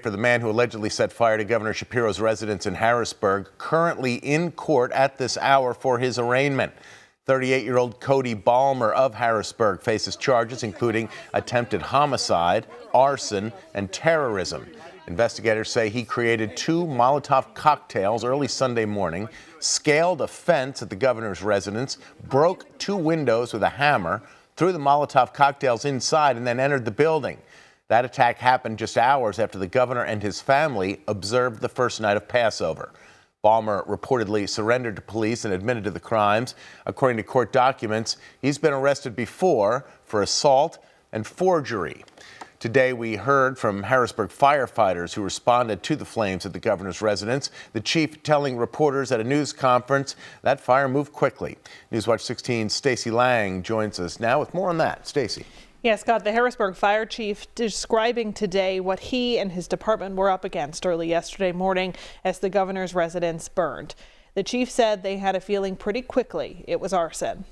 For the man who allegedly set fire to Governor Shapiro's residence in Harrisburg, currently in court at this hour for his arraignment. 38-year-old Cody Balmer of Harrisburg faces charges including attempted homicide, arson, and terrorism. Investigators say he created 2 Molotov cocktails early Sunday morning, scaled a fence at the governor's residence, broke 2 windows with a hammer, threw the Molotov cocktails inside, and then entered the building. That attack happened just hours after the governor and his family observed the first night of Passover. Balmer reportedly surrendered to police and admitted to the crimes. According to court documents, he's been arrested before for assault and forgery. Today, we heard from Harrisburg firefighters who responded to the flames at the governor's residence. The chief telling reporters at a news conference that fire moved quickly. Newswatch 16's Stacey Lang joins us now with more on that. Stacey. Yes, Scott, the Harrisburg fire chief describing today what he and his department were up against early yesterday morning as the governor's residence burned. The chief said they had a feeling pretty quickly it was arson.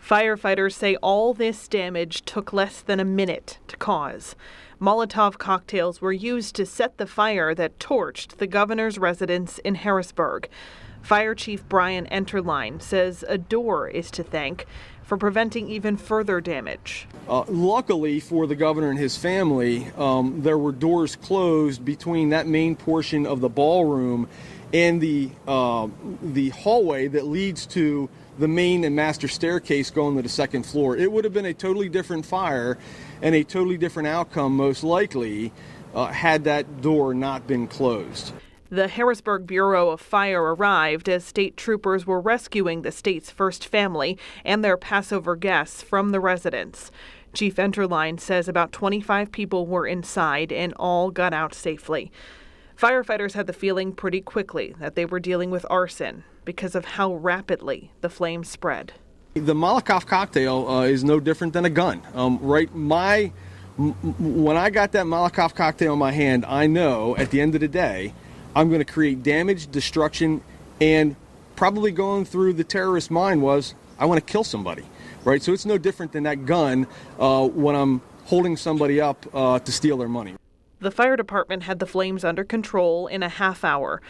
Firefighters say all this damage took less than a minute to cause. Molotov cocktails were used to set the fire that torched the governor's residence in Harrisburg. Fire Chief Brian Enterline says a door is to thank for preventing even further damage. Luckily for the governor and his family, there were doors closed between that main portion of the ballroom and the hallway that leads to the main and master staircase going to the second floor. It would have been a totally different fire and a totally different outcome, most likely, had that door not been closed. The Harrisburg Bureau of Fire arrived as state troopers were rescuing the state's first family and their Passover guests from the residence. Chief Enterline says about 25 people were inside and all got out safely. Firefighters had the feeling pretty quickly that they were dealing with arson because of how rapidly the flames spread. The Molotov cocktail is no different than a gun. When I got that Molotov cocktail in my hand, I know at the end of the day, I'm going to create damage, destruction, and probably going through the terrorist's mind was, I want to kill somebody, right? So it's no different than that gun when I'm holding somebody up to steal their money. The fire department had the flames under control in a half hour,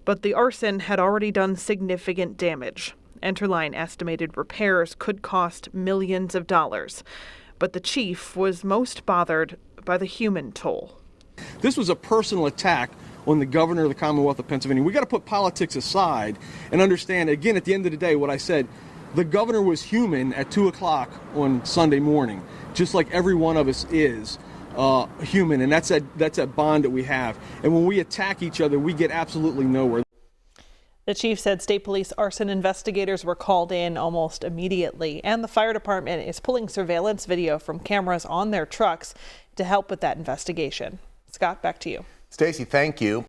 but the arson had already done significant damage. Enterline estimated repairs could cost millions of dollars, but the chief was most bothered by the human toll. This was a personal attack on the governor of the Commonwealth of Pennsylvania. We got to put politics aside and understand, again, at the end of the day, what I said, the governor was human at 2 o'clock on Sunday morning, just like every one of us is human, and that's that bond that we have. And when we attack each other, we get absolutely nowhere. The chief said state police arson investigators were called in almost immediately, and the fire department is pulling surveillance video from cameras on their trucks to help with that investigation. Scott, back to you. Stacey, thank you.